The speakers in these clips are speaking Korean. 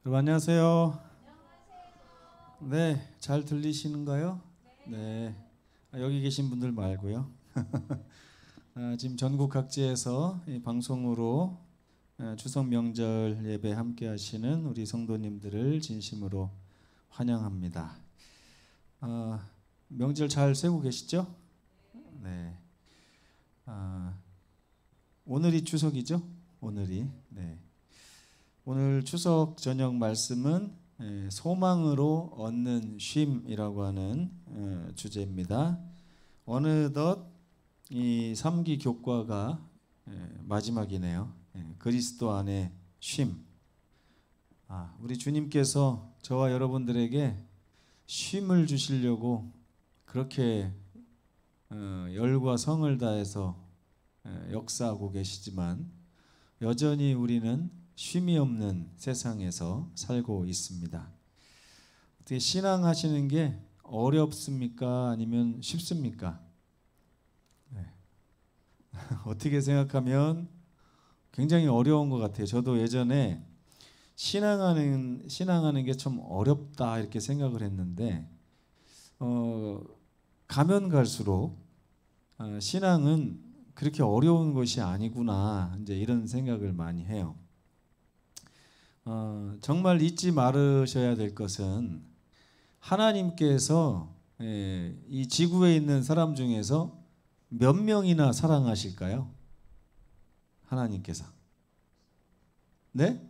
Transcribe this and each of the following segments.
여러분 안녕하세요. 네, 잘 들리시는가요? 네. 여기 계신 분들 말고요. 지금 전국 각지에서 이 방송으로 추석 명절 예배 함께 하시는 우리 성도님들을 진심으로 환영합니다. 명절 잘 쇠고 계시죠? 네. 오늘이 추석이죠? 오늘이. 네. 오늘 추석 저녁 말씀은 소망으로 얻는 쉼이라고 하는 주제입니다. 어느덧 이 3기 교과가 마지막이네요. 그리스도 안에 쉼. 우리 주님께서 저와 여러분들에게 쉼을 주시려고 그렇게 열과 성을 다해서 역사하고 계시지만 여전히 우리는 쉼이 없는 세상에서 살고 있습니다. 어떻게 신앙하시는 게 어렵습니까? 아니면 쉽습니까? 네. 어떻게 생각하면 굉장히 어려운 것 같아요. 저도 예전에 신앙하는 게 좀 어렵다 이렇게 생각을 했는데 가면 갈수록 신앙은 그렇게 어려운 것이 아니구나 이제 이런 생각을 많이 해요. 정말 잊지 말으셔야 될 것은 하나님께서 이 지구에 있는 사람 중에서 몇 명이나 사랑하실까요? 하나님께서. 네?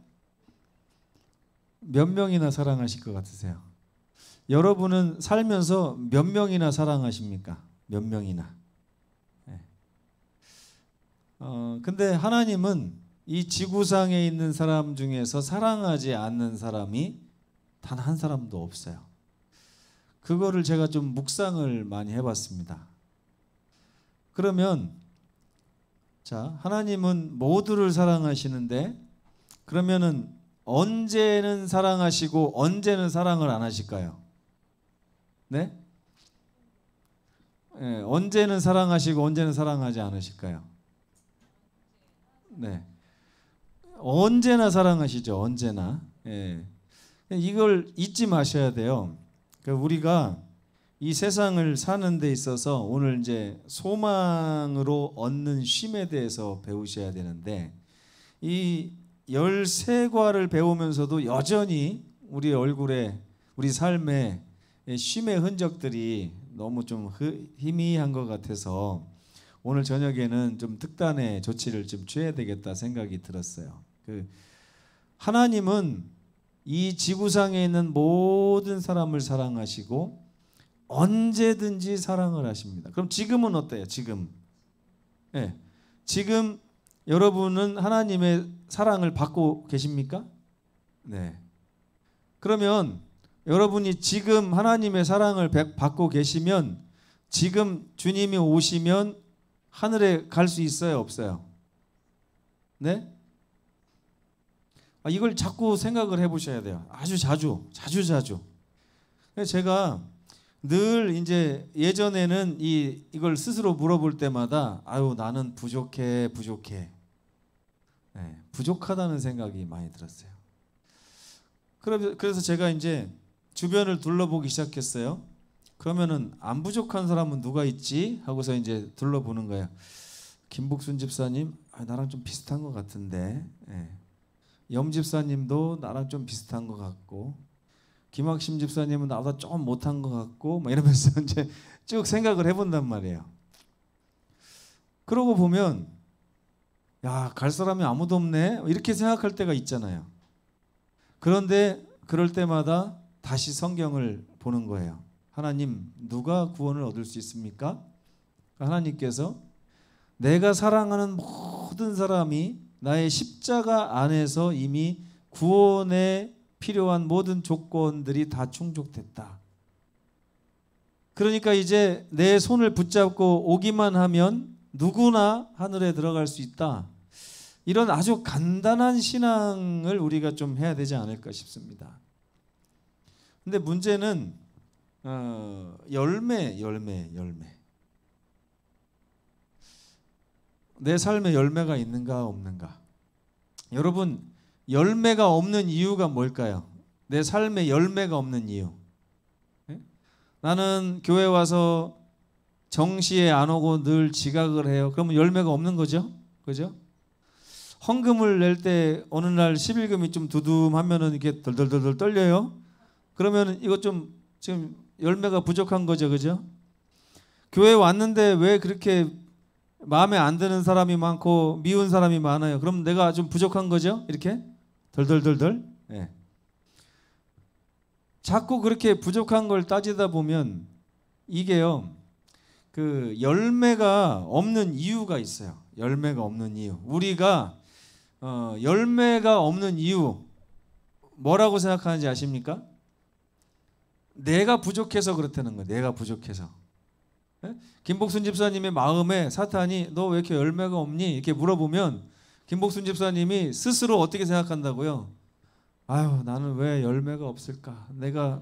몇 명이나 사랑하실 것 같으세요? 여러분은 살면서 몇 명이나 사랑하십니까? 몇 명이나. 근데 하나님은 이 지구상에 있는 사람 중에서 사랑하지 않는 사람이 단 한 사람도 없어요. 그거를 제가 좀 묵상을 많이 해봤습니다. 그러면 자, 하나님은 모두를 사랑하시는데 그러면은 언제는 사랑하시고 언제는 사랑을 안 하실까요? 네? 언제는 사랑하시고 언제는 사랑하지 않으실까요? 네. 언제나 사랑하시죠. 언제나. 이걸 잊지 마셔야 돼요. 그러니까 우리가 이 세상을 사는 데 있어서 오늘 이제 소망으로 얻는 쉼에 대해서 배우셔야 되는데 이 13과를 배우면서도 여전히 우리 얼굴에 우리 삶에 쉼의 흔적들이 너무 좀 희미한 것 같아서 오늘 저녁에는 좀 특단의 조치를 좀 취해야 되겠다 생각이 들었어요. 하나님은 이 지구상에 있는 모든 사람을 사랑하시고 언제든지 사랑을 하십니다. 그럼 지금은 어때요? 지금. 지금 여러분은 하나님의 사랑을 받고 계십니까? 네. 그러면 여러분이 지금 하나님의 사랑을 받고 계시면 지금 주님이 오시면 하늘에 갈 수 있어요? 없어요? 네? 이걸 자꾸 생각을 해보셔야 돼요. 아주 자주. 제가 늘 이제 예전에는 이걸 스스로 물어볼 때마다 나는 부족해. 부족하다는 생각이 많이 들었어요. 그래서 제가 이제 주변을 둘러보기 시작했어요. 그러면은 안 부족한 사람은 누가 있지? 하고서 이제 둘러보는 거예요. 김복순 집사님, 나랑 좀 비슷한 것 같은데. 염 집사님도 나랑 좀 비슷한 것 같고, 김학심 집사님은 나보다 좀 못한 것 같고, 막 이러면서 이제 쭉 생각을 해본단 말이에요. 그러고 보면, 갈 사람이 아무도 없네? 이렇게 생각할 때가 있잖아요. 그런데 그럴 때마다 다시 성경을 보는 거예요. 하나님, 누가 구원을 얻을 수 있습니까? 하나님께서 내가 사랑하는 모든 사람이 나의 십자가 안에서 이미 구원에 필요한 모든 조건들이 다 충족됐다. 그러니까 이제 내 손을 붙잡고 오기만 하면 누구나 하늘에 들어갈 수 있다. 이런 아주 간단한 신앙을 우리가 좀 해야 되지 않을까 싶습니다. 근데 문제는 열매. 내 삶에 열매가 있는가 없는가. 여러분 열매가 없는 이유가 뭘까요? 내 삶에 열매가 없는 이유. 예? 나는 교회 와서 정시에 안 오고 늘 지각을 해요. 그러면 열매가 없는 거죠. 그죠? 헌금을 낼 때 어느 날 11금이 좀 두둠하면은 이렇게 덜덜덜 떨려요. 그러면 이거 좀 지금 열매가 부족한 거죠. 그죠? 교회 왔는데 왜 그렇게 마음에 안 드는 사람이 많고 미운 사람이 많아요? 그럼 내가 좀 부족한 거죠? 이렇게 덜덜덜덜. 예. 자꾸 그렇게 부족한 걸 따지다 보면 이게요, 그 열매가 없는 이유가 있어요. 열매가 없는 이유. 우리가 열매가 없는 이유 뭐라고 생각하는지 아십니까? 내가 부족해서 그렇다는 거예요. 내가 부족해서. 예? 김복순 집사님의 마음에 사탄이 너 왜 이렇게 열매가 없니? 이렇게 물어보면 김복순 집사님이 스스로 어떻게 생각한다고요? 아유, 나는 왜 열매가 없을까?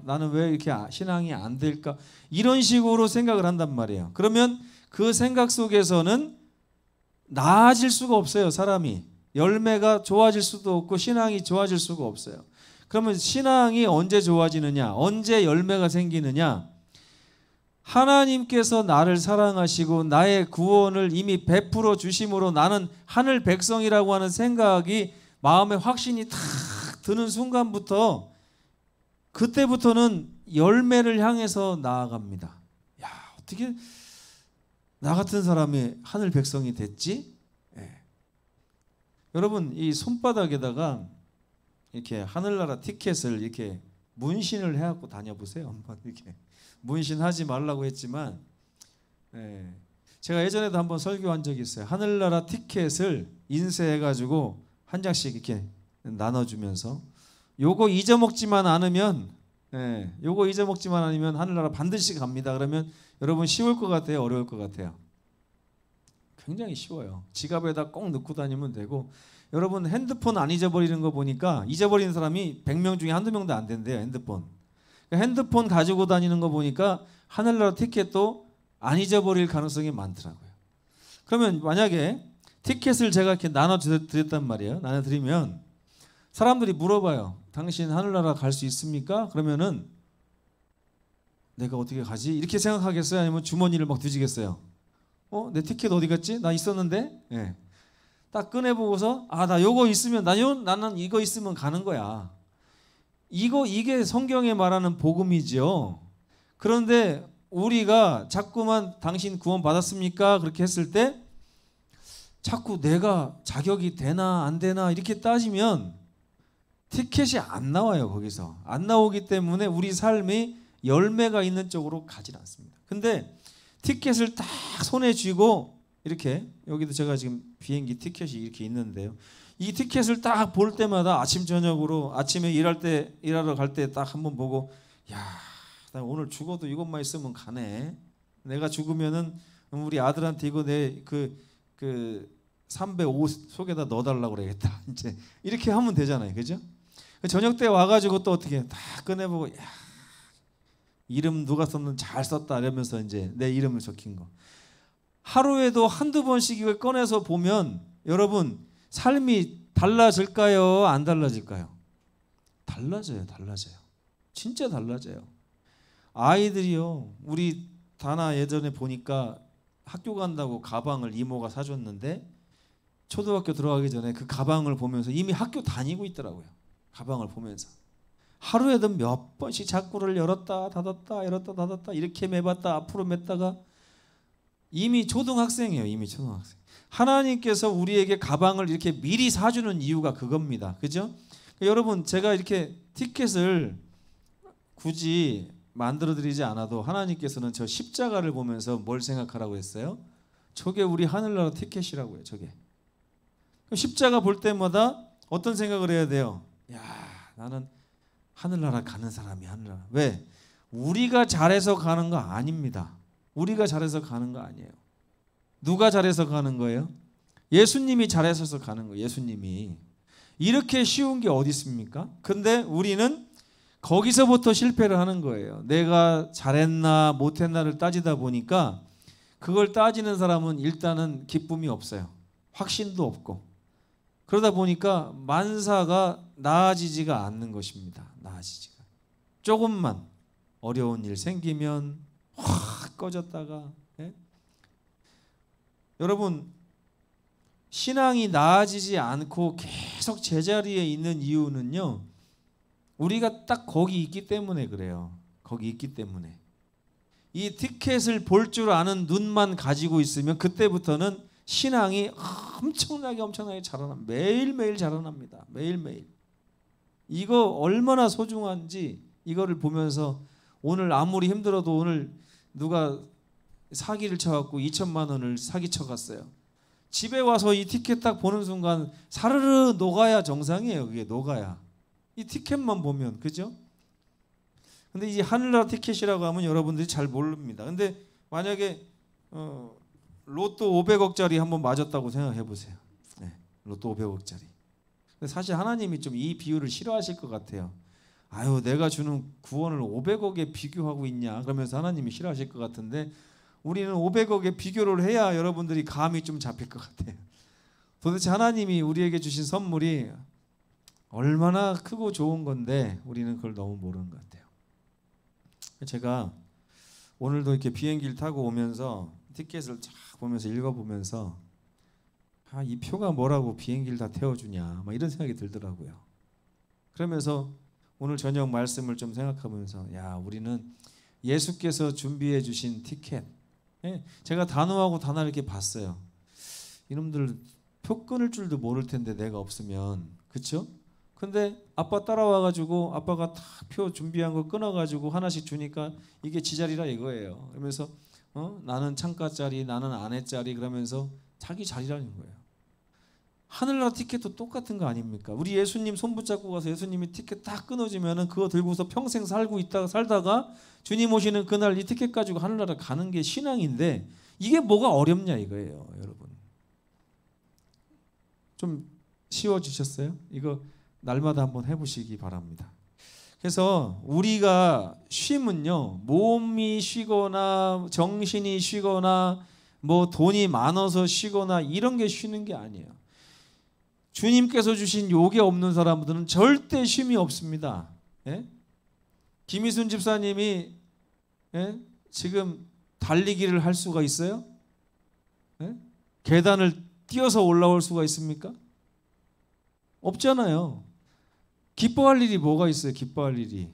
나는 왜 이렇게 신앙이 안 될까? 이런 식으로 생각을 한단 말이에요. 그러면 그 생각 속에서는 나아질 수가 없어요. 사람이 열매가 좋아질 수도 없고 신앙이 좋아질 수가 없어요. 그러면 신앙이 언제 좋아지느냐? 언제 열매가 생기느냐? 하나님께서 나를 사랑하시고 나의 구원을 이미 베풀어 주심으로 나는 하늘 백성이라고 하는 생각이 마음에 확신이 탁 드는 순간부터, 그때부터는 열매를 향해서 나아갑니다. 야, 어떻게 나 같은 사람이 하늘 백성이 됐지? 예. 여러분, 이 손바닥에다가 이렇게 하늘나라 티켓을 이렇게 문신을 해갖고 다녀보세요. 한번 이렇게 문신하지 말라고 했지만, 예. 제가 예전에도 한번 설교한 적이 있어요. 하늘나라 티켓을 인쇄해가지고 한 장씩 이렇게 나눠주면서 요거 잊어먹지만 않으면, 예, 요거 잊어먹지만 않으면 하늘나라 반드시 갑니다. 그러면 여러분 쉬울 것 같아요? 어려울 것 같아요? 굉장히 쉬워요. 지갑에다 꼭 넣고 다니면 되고, 여러분 핸드폰 안 잊어버리는 거 보니까 잊어버리는 사람이 100명 중에 한두 명도 안 된대요. 핸드폰. 핸드폰 가지고 다니는 거 보니까 하늘나라 티켓도 안 잊어버릴 가능성이 많더라고요. 그러면 만약에 티켓을 제가 이렇게 나눠드렸단 말이에요. 나눠드리면 사람들이 물어봐요. 당신 하늘나라 갈 수 있습니까? 그러면은 내가 어떻게 가지? 이렇게 생각하겠어요? 아니면 주머니를 막 뒤지겠어요? 내 티켓 어디 갔지? 나 있었는데? 예. 딱 꺼내보고서 나 요거 있으면 나는 이거 있으면 가는 거야. 이게 성경에 말하는 복음이죠. 그런데 우리가 자꾸만 당신 구원 받았습니까? 그렇게 했을 때 자꾸 내가 자격이 되나 안 되나 이렇게 따지면 티켓이 안 나와요. 거기서 안 나오기 때문에 우리 삶이 열매가 있는 쪽으로 가진 않습니다. 근데 티켓을 딱 손에 쥐고 이렇게, 여기도 제가 지금 비행기 티켓이 이렇게 있는데요, 이 티켓을 딱 볼 때마다 아침 저녁으로, 아침에 일하러 갈 때 딱 한번 보고, 야, 나 오늘 죽어도 이것만 있으면 가네. 내가 죽으면은 우리 아들한테 이거 내 그 삼배 옷 속에다 넣어달라고 그래야겠다. 이제 이렇게 하면 되잖아요, 그죠? 저녁 때 와가지고 또 어떻게 다 꺼내보고, 야, 이름 누가 썼는지 잘 썼다 이러면서 이제 내 이름을 적힌 거. 하루에도 한두 번씩 이걸 꺼내서 보면 여러분 삶이 달라질까요? 안 달라질까요? 달라져요. 진짜 달라져요. 아이들이요, 우리 다나 예전에 보니까 학교 간다고 가방을 이모가 사줬는데 초등학교 들어가기 전에 그 가방을 보면서 이미 학교 다니고 있더라고요. 가방을 보면서 하루에도 몇 번씩 자꾸를 열었다 닫았다 열었다 닫았다 이렇게 매봤다 앞으로 맸다가 이미 초등학생이에요. 이미 초등학생. 하나님께서 우리에게 가방을 이렇게 미리 사주는 이유가 그겁니다. 그죠? 여러분, 제가 이렇게 티켓을 굳이 만들어드리지 않아도 하나님께서는 저 십자가를 보면서 뭘 생각하라고 했어요? 저게 우리 하늘나라 티켓이라고 해요. 저게. 십자가 볼 때마다 어떤 생각을 해야 돼요? 야, 나는 하늘나라 가는 사람이 하늘나라. 왜? 우리가 잘해서 가는 거 아닙니다. 우리가 잘해서 가는 거 아니에요. 누가 잘해서 가는 거예요? 예수님이 잘해서 가는 거예요. 예수님이. 이렇게 쉬운 게 어디 있습니까? 근데 우리는 거기서부터 실패를 하는 거예요. 내가 잘했나 못했나를 따지다 보니까 그걸 따지는 사람은 일단은 기쁨이 없어요. 확신도 없고. 그러다 보니까 만사가 나아지지가 않는 것입니다. 나아지지가. 조금만 어려운 일 생기면 확 꺼졌다가 예? 여러분 신앙이 나아지지 않고 계속 제자리에 있는 이유는요. 우리가 딱 거기 있기 때문에 그래요. 거기 있기 때문에. 이 티켓을 볼 줄 아는 눈만 가지고 있으면 그때부터는 신앙이 엄청나게 자라납니다. 매일매일 자라납니다. 매일매일. 이거 얼마나 소중한지 이거를 보면서 오늘 아무리 힘들어도 오늘 누가 사기를 쳐갖고 2천만 원을 사기쳐 갔어요. 집에 와서 이 티켓 딱 보는 순간 사르르 녹아야 정상이에요. 그게 녹아야. 이 티켓만 보면 그죠? 근데 이 하늘나라 티켓이라고 하면 여러분들이 잘 모릅니다. 근데 만약에 로또 500억짜리 한번 맞았다고 생각해 보세요. 네, 로또 500억짜리. 근데 사실 하나님이 좀 이 비유를 싫어하실 것 같아요. 아유 내가 주는 구원을 500억에 비교하고 있냐 그러면서 하나님이 싫어하실 것 같은데 우리는 500억에 비교를 해야 여러분들이 감이 좀 잡힐 것 같아요. 도대체 하나님이 우리에게 주신 선물이 얼마나 크고 좋은 건데 우리는 그걸 너무 모르는 것 같아요. 제가 오늘도 이렇게 비행기를 타고 오면서 티켓을 쫙 보면서 읽어보면서 이 표가 뭐라고 비행기를 다 태워주냐 막 이런 생각이 들더라고요. 그러면서 오늘 저녁 말씀을 좀 생각하면서 우리는 예수께서 준비해 주신 티켓. 제가 단호하고 단호하게 이렇게 봤어요. 이놈들 표 끊을 줄도 모를 텐데 내가 없으면 그렇죠? 근데 아빠 따라와가지고 아빠가 딱 표 준비한 거 끊어가지고 하나씩 주니까 이게 지자리라 이거예요. 그러면서 나는 창가짜리 나는 아내짜리 그러면서 자기 자리라는 거예요. 하늘나라 티켓도 똑같은 거 아닙니까? 우리 예수님 손 붙잡고 가서 예수님이 티켓 딱 끊어지면은 그거 들고서 평생 살다가 주님 오시는 그날 이 티켓 가지고 하늘나라 가는 게 신앙인데 이게 뭐가 어렵냐 이거예요, 여러분. 좀 쉬워지셨어요? 이거 날마다 한번 해보시기 바랍니다. 그래서 우리가 쉼은요, 몸이 쉬거나 정신이 쉬거나 뭐 돈이 많아서 쉬거나 이런 게 쉬는 게 아니에요. 주님께서 주신 요게 없는 사람들은 절대 쉼이 없습니다. 예? 김희순 집사님이 지금 달리기를 할 수가 있어요? 계단을 뛰어서 올라올 수가 있습니까? 없잖아요. 기뻐할 일이 뭐가 있어요? 기뻐할 일이.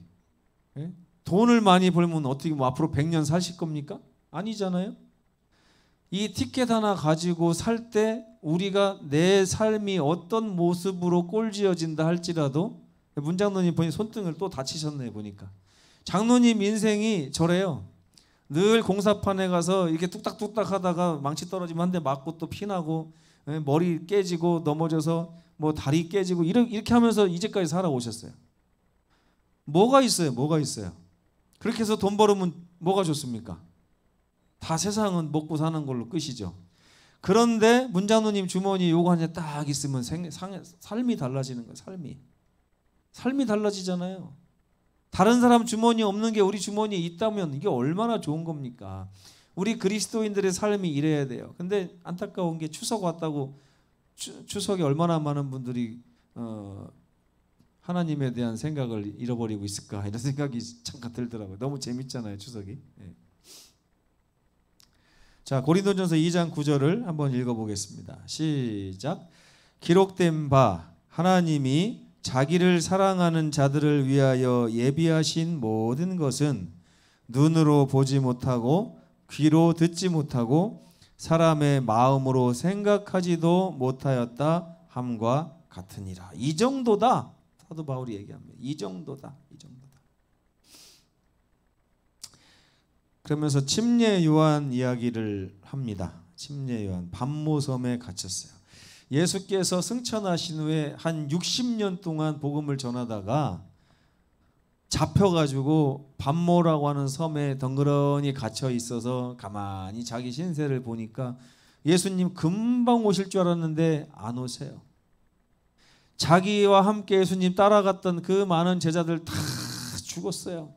돈을 많이 벌면 어떻게 앞으로 100년 사실 겁니까? 아니잖아요. 이 티켓 하나 가지고 살 때 우리가 내 삶이 어떤 모습으로 꼴지어진다 할지라도 문장로님 보니 손등을 또 다치셨네 보니까. 장로님 인생이 저래요. 늘 공사판에 가서 이렇게 뚝딱뚝딱 하다가 망치 떨어지면 한 대 맞고 또 피나고 머리 깨지고 넘어져서 뭐 다리 깨지고 이렇게 하면서 이제까지 살아오셨어요. 뭐가 있어요? 뭐가 있어요? 그렇게 해서 돈 벌으면 뭐가 좋습니까? 다 세상은 먹고 사는 걸로 끝이죠. 그런데 문장로님 주머니 요거 한 개 딱 있으면 삶이 달라지는 거예요. 삶이 달라지잖아요. 다른 사람 주머니 없는 게 우리 주머니에 있다면 이게 얼마나 좋은 겁니까? 우리 그리스도인들의 삶이 이래야 돼요. 근데 안타까운 게 추석 왔다고 추석에 얼마나 많은 분들이 하나님에 대한 생각을 잃어버리고 있을까 이런 생각이 잠깐 들더라고요. 너무 재밌잖아요, 추석이. 자, 고린도전서 2장 9절을 한번 읽어보겠습니다. 시작. 기록된 바 하나님이 자기를 사랑하는 자들을 위하여 예비하신 모든 것은 눈으로 보지 못하고 귀로 듣지 못하고 사람의 마음으로 생각하지도 못하였다 함과 같으니라. 이 정도다. 사도 바울이 얘기합니다. 이 정도다. 그러면서 침례 요한 이야기를 합니다. 침례 요한 반모섬에 갇혔어요. 예수께서 승천하신 후에 한 60년 동안 복음을 전하다가 잡혀가지고 반모라고 하는 섬에 덩그러니 갇혀 있어서 가만히 자기 신세를 보니까 예수님 금방 오실 줄 알았는데 안 오세요. 자기와 함께 예수님 따라갔던 그 많은 제자들 다 죽었어요.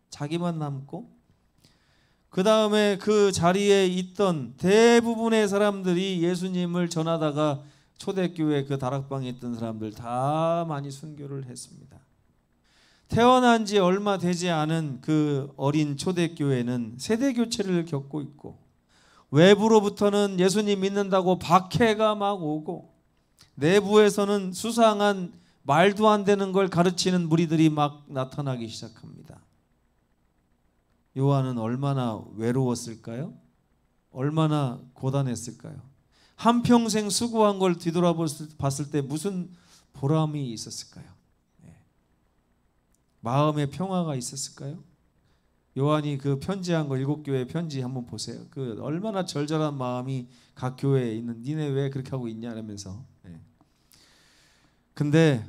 자기만 남고 그 다음에 그 자리에 있던 대부분의 사람들이 예수님을 전하다가 초대교회 그 다락방에 있던 사람들 다 많이 순교를 했습니다. 태어난 지 얼마 되지 않은 그 어린 초대교회는 세대 교체를 겪고 있고, 외부로부터는 예수님 믿는다고 박해가 막 오고, 내부에서는 수상한 말도 안 되는 걸 가르치는 무리들이 막 나타나기 시작합니다. 요한은 얼마나 외로웠을까요? 얼마나 고단했을까요? 한평생 수고한 걸 뒤돌아봤을 때 무슨 보람이 있었을까요? 마음의 평화가 있었을까요? 요한이 그 편지한 거, 7교회 편지 한번 보세요. 그 얼마나 절절한 마음이 각 교회에 있는, 니네 왜 그렇게 하고 있냐 이러면서. 근데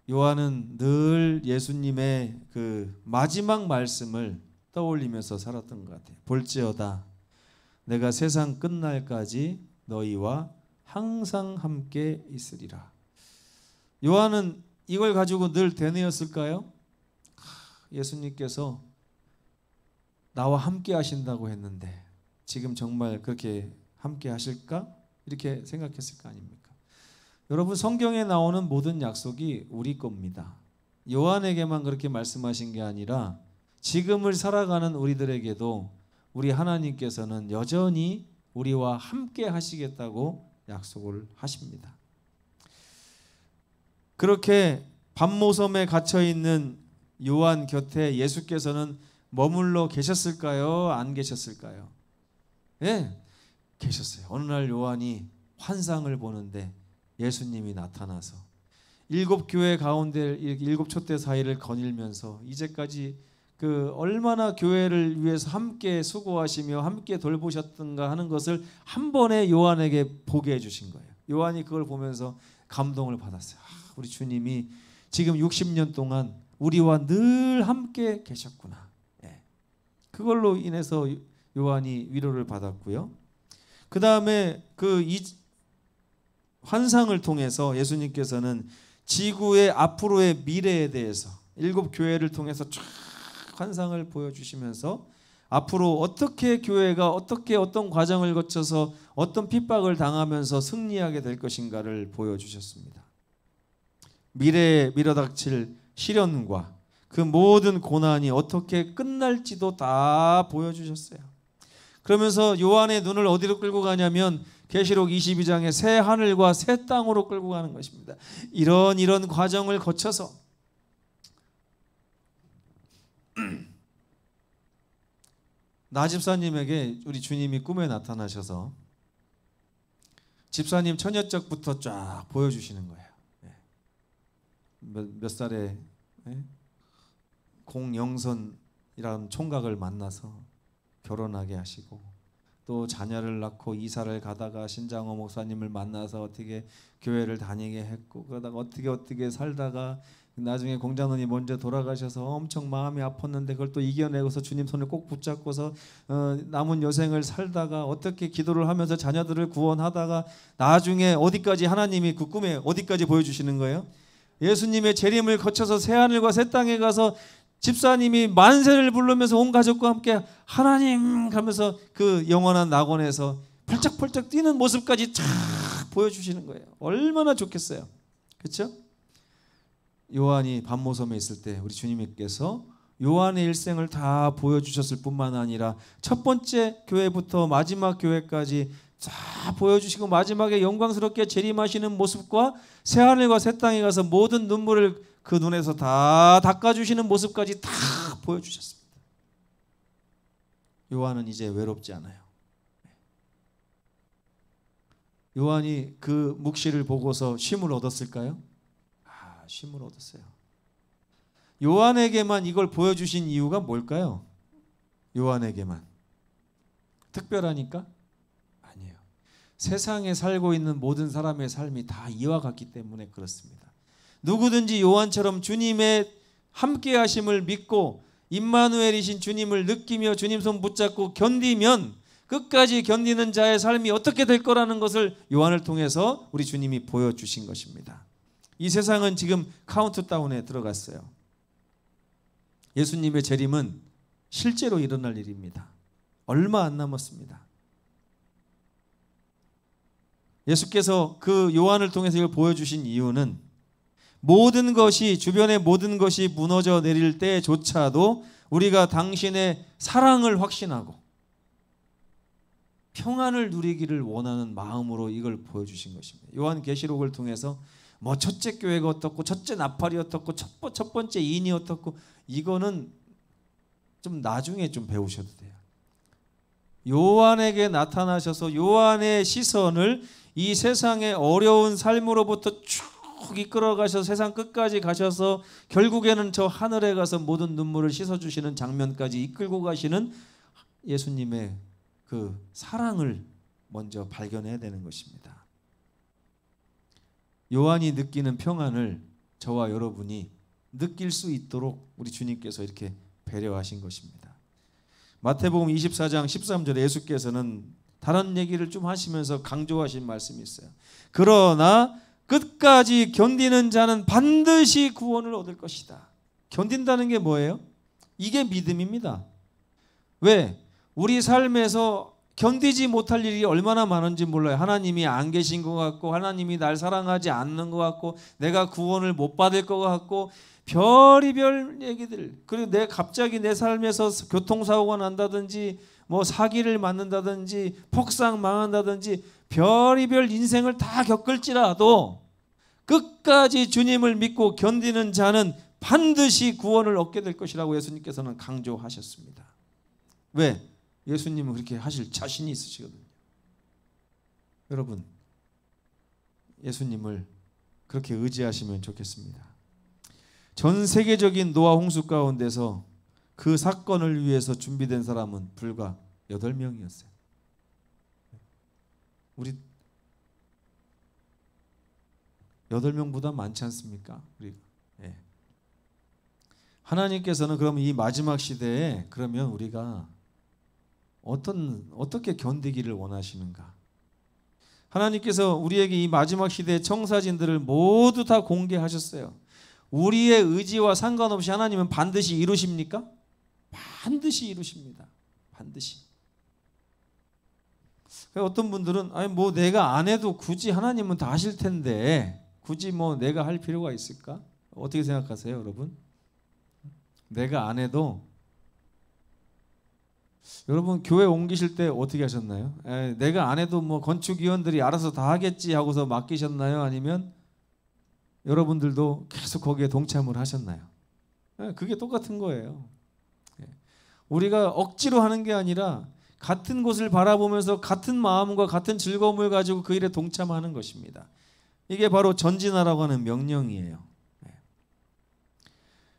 요한은 늘 예수님의 그 마지막 말씀을 떠올리면서 살았던 것 같아요. 볼지어다 내가 세상 끝날까지 너희와 항상 함께 있으리라. 요한은 이걸 가지고 늘 되뇌었을까요? 예수님께서 나와 함께 하신다고 했는데 지금 정말 그렇게 함께 하실까? 이렇게 생각했을 거 아닙니까? 여러분, 성경에 나오는 모든 약속이 우리 겁니다. 요한에게만 그렇게 말씀하신 게 아니라 지금을 살아가는 우리들에게도 우리 하나님께서는 여전히 우리와 함께 하시겠다고 약속을 하십니다. 그렇게 밤모섬에 갇혀 있는 요한 곁에 예수께서는 머물러 계셨을까요? 안 계셨을까요? 예, 계셨어요. 어느 날 요한이 환상을 보는데 예수님이 나타나서 7교회 가운데 7촛대 사이를 거닐면서 이제까지 그 얼마나 교회를 위해서 함께 수고하시며 함께 돌보셨던가 하는 것을 한 번에 요한에게 보게 해주신 거예요. 요한이 그걸 보면서 감동을 받았어요. 우리 주님이 지금 60년 동안 우리와 늘 함께 계셨구나. 그걸로 인해서 요한이 위로를 받았고요. 그 다음에 그 환상을 통해서 예수님께서는 지구의 앞으로의 미래에 대해서 7교회를 통해서 쫙 환상을 보여주시면서 앞으로 어떻게 교회가 어떤 과정을 거쳐서 어떤 핍박을 당하면서 승리하게 될 것인가를 보여주셨습니다. 미래에 밀어닥칠 시련과 그 모든 고난이 어떻게 끝날지도 다 보여주셨어요. 그러면서 요한의 눈을 어디로 끌고 가냐면 계시록 22장의 새 하늘과 새 땅으로 끌고 가는 것입니다. 이런 과정을 거쳐서 나 집사님에게 우리 주님이 꿈에 나타나셔서 집사님 처녀적부터 쫙 보여주시는 거예요. 몇 살에 공영선이라는 총각을 만나서 결혼하게 하시고, 또 자녀를 낳고 이사를 가다가 신장호 목사님을 만나서 어떻게 교회를 다니게 했고, 그러다가 어떻게 살다가 나중에 공자노니 먼저 돌아가셔서 엄청 마음이 아팠는데 그걸 또 이겨내고서 주님 손을 꼭 붙잡고서 남은 여생을 살다가 어떻게 기도를 하면서 자녀들을 구원하다가 나중에 어디까지 하나님이 그 꿈에 어디까지 보여주시는 거예요? 예수님의 재림을 거쳐서 새하늘과 새 땅에 가서 집사님이 만세를 부르면서 온 가족과 함께 하나님 가면서 그 영원한 낙원에서 펄쩍펄쩍 뛰는 모습까지 쫙 보여주시는 거예요. 얼마나 좋겠어요. 그렇죠? 요한이 밤모섬에 있을 때 우리 주님께서 요한의 일생을 다 보여주셨을 뿐만 아니라 첫 번째 교회부터 마지막 교회까지 다 보여주시고 마지막에 영광스럽게 재림하시는 모습과 새하늘과 새 땅에 가서 모든 눈물을 그 눈에서 다 닦아주시는 모습까지 다 보여주셨습니다. 요한은 이제 외롭지 않아요. 요한이 그 묵시를 보고서 쉼을 얻었을까요? 쉼을 얻었어요. 요한에게만 이걸 보여주신 이유가 뭘까요? 요한에게만 특별하니까? 아니에요. 세상에 살고 있는 모든 사람의 삶이 다 이와 같기 때문에 그렇습니다. 누구든지 요한처럼 주님의 함께 하심을 믿고 임마누엘이신 주님을 느끼며 주님 손 붙잡고 견디면 끝까지 견디는 자의 삶이 어떻게 될 거라는 것을 요한을 통해서 우리 주님이 보여주신 것입니다. 이 세상은 지금 카운트다운에 들어갔어요. 예수님의 재림은 실제로 일어날 일입니다. 얼마 안 남았습니다. 예수께서 그 요한을 통해서 이걸 보여주신 이유는 모든 것이, 주변의 모든 것이 무너져 내릴 때조차도 우리가 당신의 사랑을 확신하고 평안을 누리기를 원하는 마음으로 이걸 보여주신 것입니다. 요한계시록을 통해서 뭐 첫째 교회가 어떻고 첫째 나팔이 어떻고 첫 번째 인이 어떻고, 이거는 좀 나중에 좀 배우셔도 돼요. 요한에게 나타나셔서 요한의 시선을 이 세상의 어려운 삶으로부터 쭉 이끌어 가셔서 세상 끝까지 가셔서 결국에는 저 하늘에 가서 모든 눈물을 씻어주시는 장면까지 이끌고 가시는 예수님의 그 사랑을 먼저 발견해야 되는 것입니다. 요한이 느끼는 평안을 저와 여러분이 느낄 수 있도록 우리 주님께서 이렇게 배려하신 것입니다. 마태복음 24장 13절에 예수께서는 다른 얘기를 좀 하시면서 강조하신 말씀이 있어요. 그러나 끝까지 견디는 자는 반드시 구원을 얻을 것이다. 견딘다는 게 뭐예요? 이게 믿음입니다. 왜? 우리 삶에서 견디지 못할 일이 얼마나 많은지 몰라요. 하나님이 안 계신 것 같고, 하나님이 날 사랑하지 않는 것 같고, 내가 구원을 못 받을 것 같고, 별의별 얘기들. 그리고 갑자기 내 삶에서 교통사고가 난다든지, 뭐 사기를 맞는다든지, 폭삭 망한다든지, 별의별 인생을 다 겪을지라도 끝까지 주님을 믿고 견디는 자는 반드시 구원을 얻게 될 것이라고 예수님께서는 강조하셨습니다. 왜? 예수님은 그렇게 하실 자신이 있으시거든요. 여러분, 예수님을 그렇게 의지하시면 좋겠습니다. 전 세계적인 노아 홍수 가운데서 그 사건을 위해서 준비된 사람은 불과 8명이었어요. 우리 8명보다 많지 않습니까? 예. 하나님께서는 그러면 이 마지막 시대에 그러면 우리가 어떻게 견디기를 원하시는가? 하나님께서 우리에게 이 마지막 시대의 청사진들을 모두 다 공개하셨어요. 우리의 의지와 상관없이 하나님은 반드시 이루십니까? 반드시 이루십니다. 반드시. 어떤 분들은 아니 뭐 내가 안 해도 굳이 하나님은 다 하실 텐데 굳이 뭐 내가 할 필요가 있을까? 어떻게 생각하세요, 여러분? 내가 안 해도, 여러분 교회 옮기실 때 어떻게 하셨나요? 내가 안 해도 뭐 건축위원들이 알아서 다 하겠지 하고서 맡기셨나요? 아니면 여러분들도 계속 거기에 동참을 하셨나요? 그게 똑같은 거예요. 우리가 억지로 하는 게 아니라 같은 곳을 바라보면서 같은 마음과 같은 즐거움을 가지고 그 일에 동참하는 것입니다. 이게 바로 전진하라고 하는 명령이에요.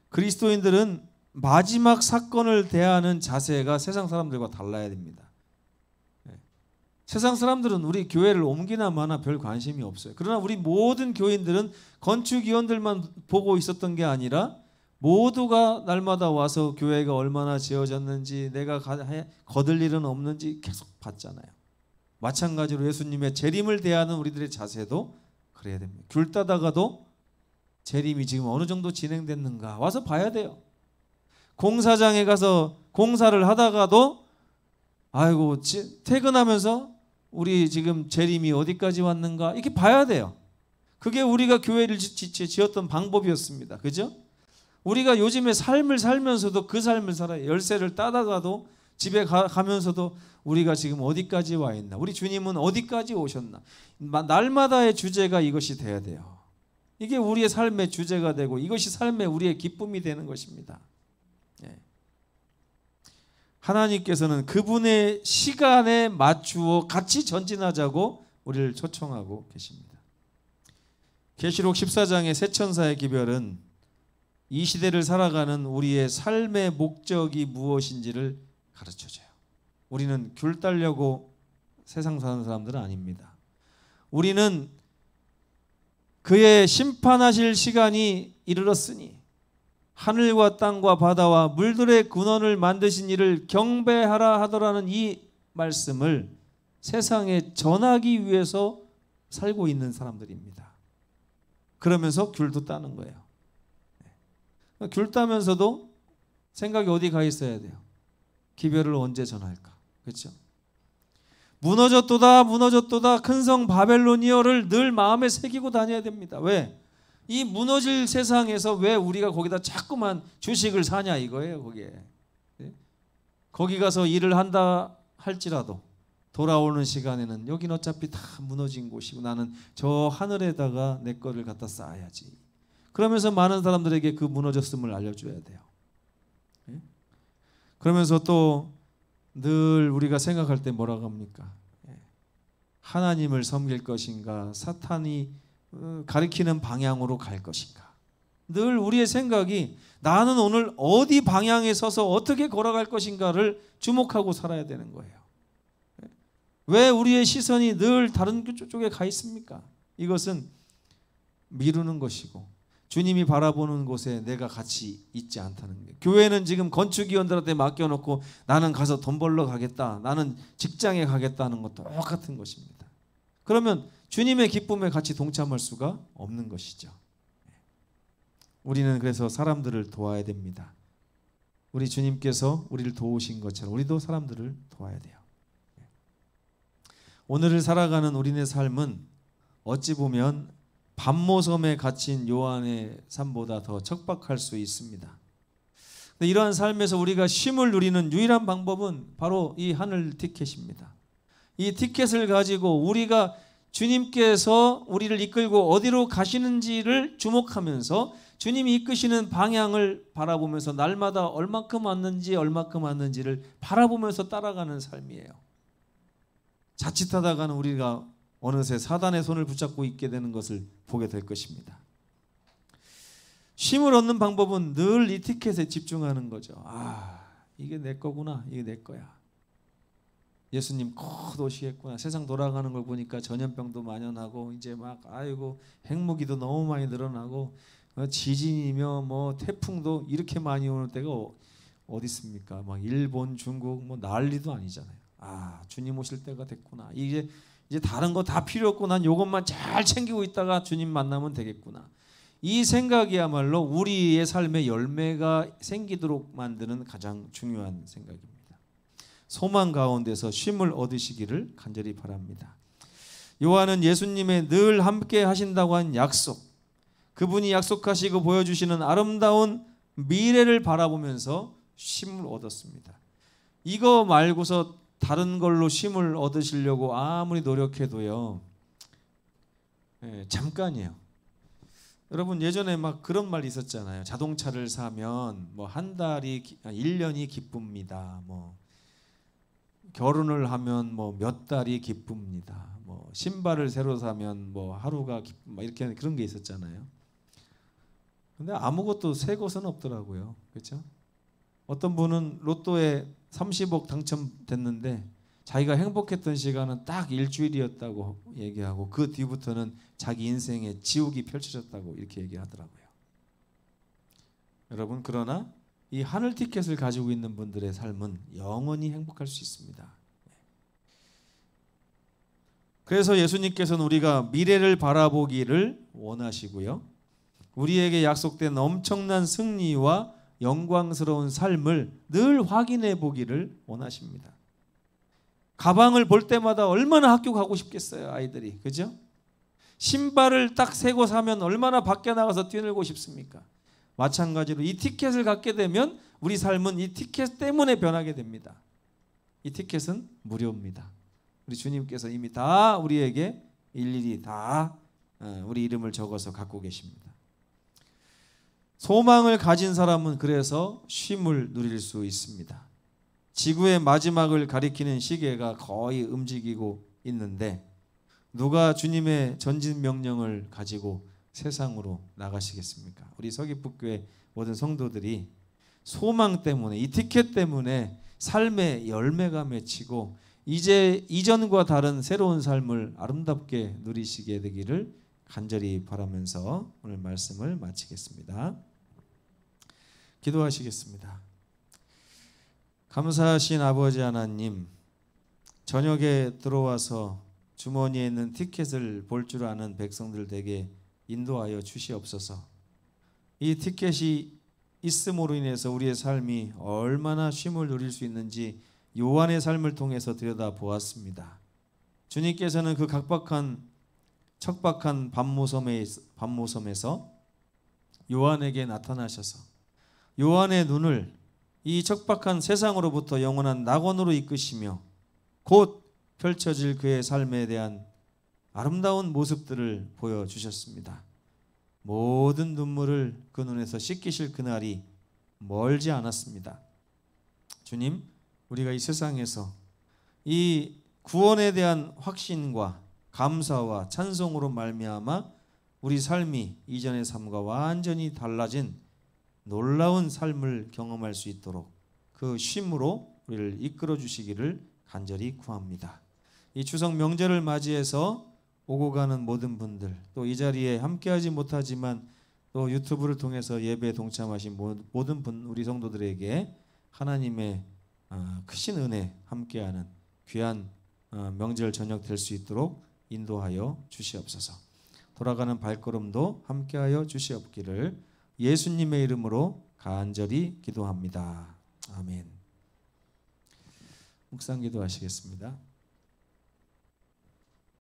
그리스도인들은 마지막 사건을 대하는 자세가 세상 사람들과 달라야 됩니다. 세상 사람들은 우리 교회를 옮기나 마나 별 관심이 없어요. 그러나 우리 모든 교인들은 건축위원들만 보고 있었던 게 아니라 모두가 날마다 와서 교회가 얼마나 지어졌는지, 내가 거들 일은 없는지 계속 봤잖아요. 마찬가지로 예수님의 재림을 대하는 우리들의 자세도 그래야 됩니다. 귤 따다가도 재림이 지금 어느 정도 진행됐는가 와서 봐야 돼요. 공사장에 가서 공사를 하다가도 아이고 퇴근하면서 우리 지금 재림이 어디까지 왔는가 이렇게 봐야 돼요. 그게 우리가 교회를 지었던 방법이었습니다. 그죠? 우리가 요즘에 삶을 살면서도 그 삶을 살아요. 열쇠를 따다가도 집에 가면서도 우리가 지금 어디까지 와 있나, 우리 주님은 어디까지 오셨나, 날마다의 주제가 이것이 돼야 돼요. 이게 우리의 삶의 주제가 되고 이것이 삶의 우리의 기쁨이 되는 것입니다. 하나님께서는 그분의 시간에 맞추어 같이 전진하자고 우리를 초청하고 계십니다. 계시록 14장의 세 천사의 기별은 이 시대를 살아가는 우리의 삶의 목적이 무엇인지를 가르쳐줘요. 우리는 귤 따려고 세상 사는 사람들은 아닙니다. 우리는 그의 심판하실 시간이 이르렀으니 하늘과 땅과 바다와 물들의 근원을 만드신 이를 경배하라 하더라는 이 말씀을 세상에 전하기 위해서 살고 있는 사람들입니다. 그러면서 귤도 따는 거예요. 귤 따면서도 생각이 어디 가 있어야 돼요? 기별을 언제 전할까? 그렇죠? 무너졌도다 무너졌도다 큰 성 바벨로니아를 늘 마음에 새기고 다녀야 됩니다. 왜? 이 무너질 세상에서 왜 우리가 거기다 자꾸만 주식을 사냐 이거예요. 거기에. 거기 가서 일을 한다 할지라도 돌아오는 시간에는 여긴 어차피 다 무너진 곳이고 나는 저 하늘에다가 내 거를 갖다 쌓아야지. 그러면서 많은 사람들에게 그 무너졌음을 알려줘야 돼요. 그러면서 또 늘 우리가 생각할 때 뭐라고 합니까? 하나님을 섬길 것인가 사탄이 가리키는 방향으로 갈 것인가. 늘 우리의 생각이 나는 오늘 어디 방향에 서서 어떻게 걸어갈 것인가를 주목하고 살아야 되는 거예요. 왜 우리의 시선이 늘 다른 쪽에 가 있습니까? 이것은 미루는 것이고 주님이 바라보는 곳에 내가 같이 있지 않다는 거예요. 교회는 지금 건축위원들한테 맡겨놓고 나는 가서 돈 벌러 가겠다, 나는 직장에 가겠다는 것도 똑같은 것입니다. 그러면 주님의 기쁨에 같이 동참할 수가 없는 것이죠. 우리는 그래서 사람들을 도와야 됩니다. 우리 주님께서 우리를 도우신 것처럼 우리도 사람들을 도와야 돼요. 오늘을 살아가는 우리네 삶은 어찌 보면 밤모섬에 갇힌 요한의 삶보다 더 척박할 수 있습니다. 근데 이러한 삶에서 우리가 쉼을 누리는 유일한 방법은 바로 이 하늘 티켓입니다. 이 티켓을 가지고 우리가 주님께서 우리를 이끌고 어디로 가시는지를 주목하면서 주님이 이끄시는 방향을 바라보면서 날마다 얼마큼 왔는지를 바라보면서 따라가는 삶이에요. 자칫하다가는 우리가 어느새 사단의 손을 붙잡고 있게 되는 것을 보게 될 것입니다. 쉼을 얻는 방법은 늘 이 티켓에 집중하는 거죠. 이게 내 거구나, 이게 내 거야. 예수님 곧 오시겠구나. 세상 돌아가는 걸 보니까 전염병도 만연하고 이제 막 핵무기도 너무 많이 늘어나고 지진이며 뭐 태풍도 이렇게 많이 오는 때가 어디 있습니까? 막 일본, 중국 뭐 난리도 아니잖아요. 주님 오실 때가 됐구나. 이제 다른 거 다 필요 없고 난 이것만 잘 챙기고 있다가 주님 만나면 되겠구나. 이 생각이야말로 우리의 삶에 열매가 생기도록 만드는 가장 중요한 생각입니다. 소망 가운데서 쉼을 얻으시기를 간절히 바랍니다. 요한은 예수님의 늘 함께 하신다고 한 약속, 그분이 약속하시고 보여주시는 아름다운 미래를 바라보면서 쉼을 얻었습니다. 이거 말고서 다른 걸로 쉼을 얻으시려고 아무리 노력해도요, 잠깐이에요. 여러분 예전에 막 그런 말이 있었잖아요. 자동차를 사면 뭐 한 달이 1년이 기쁩니다. 뭐 결혼을 하면 뭐 몇 달이 기쁩니다. 뭐 신발을 새로 사면 뭐 하루가 기쁨, 이렇게 그런 게 있었잖아요. 근데 아무것도 새 것은 없더라고요. 그렇죠? 어떤 분은 로또에 30억 당첨됐는데 자기가 행복했던 시간은 딱 일주일이었다고 얘기하고 그 뒤부터는 자기 인생에 지옥이 펼쳐졌다고 이렇게 얘기하더라고요. 여러분, 그러나 이 하늘 티켓을 가지고 있는 분들의 삶은 영원히 행복할 수 있습니다. 그래서 예수님께서는 우리가 미래를 바라보기를 원하시고요, 우리에게 약속된 엄청난 승리와 영광스러운 삶을 늘 확인해 보기를 원하십니다. 가방을 볼 때마다 얼마나 학교 가고 싶겠어요, 아이들이. 그죠? 신발을 딱 새고 사면 얼마나 밖에 나가서 뛰놀고 싶습니까? 마찬가지로 이 티켓을 갖게 되면 우리 삶은 이 티켓 때문에 변하게 됩니다. 이 티켓은 무료입니다. 우리 주님께서 이미 다 우리에게 일일이 다 우리 이름을 적어서 갖고 계십니다. 소망을 가진 사람은 그래서 쉼을 누릴 수 있습니다. 지구의 마지막을 가리키는 시계가 거의 움직이고 있는데 누가 주님의 전진 명령을 가지고 세상으로 나가시겠습니까? 우리 서귀포교회 모든 성도들이 소망 때문에, 이 티켓 때문에 삶의 열매가 맺히고 이제 이전과 다른 새로운 삶을 아름답게 누리시게 되기를 간절히 바라면서 오늘 말씀을 마치겠습니다. 기도하시겠습니다. 감사하신 아버지 하나님, 저녁에 들어와서 주머니에 있는 티켓을 볼 줄 아는 백성들 되게 인도하여 주시옵소서. 이 티켓이 있음으로 인해서 우리의 삶이 얼마나 쉼을 누릴 수 있는지 요한의 삶을 통해서 들여다보았습니다. 주님께서는 그 척박한 밤모섬에서 요한에게 나타나셔서 요한의 눈을 이 척박한 세상으로부터 영원한 낙원으로 이끄시며 곧 펼쳐질 그의 삶에 대한 아름다운 모습들을 보여주셨습니다. 모든 눈물을 그 눈에서 씻기실 그날이 멀지 않았습니다. 주님, 우리가 이 세상에서 이 구원에 대한 확신과 감사와 찬송으로 말미암아 우리 삶이 이전의 삶과 완전히 달라진 놀라운 삶을 경험할 수 있도록 그 쉼으로 우리를 이끌어 주시기를 간절히 구합니다. 이 추석 명절을 맞이해서 오고 가는 모든 분들, 또 이 자리에 함께하지 못하지만 또 유튜브를 통해서 예배에 동참하신 모든 우리 성도들에게 하나님의 크신 은혜 함께하는 귀한 명절 저녁 될 수 있도록 인도하여 주시옵소서. 돌아가는 발걸음도 함께하여 주시옵기를 예수님의 이름으로 간절히 기도합니다. 아멘. 묵상 기도하시겠습니다.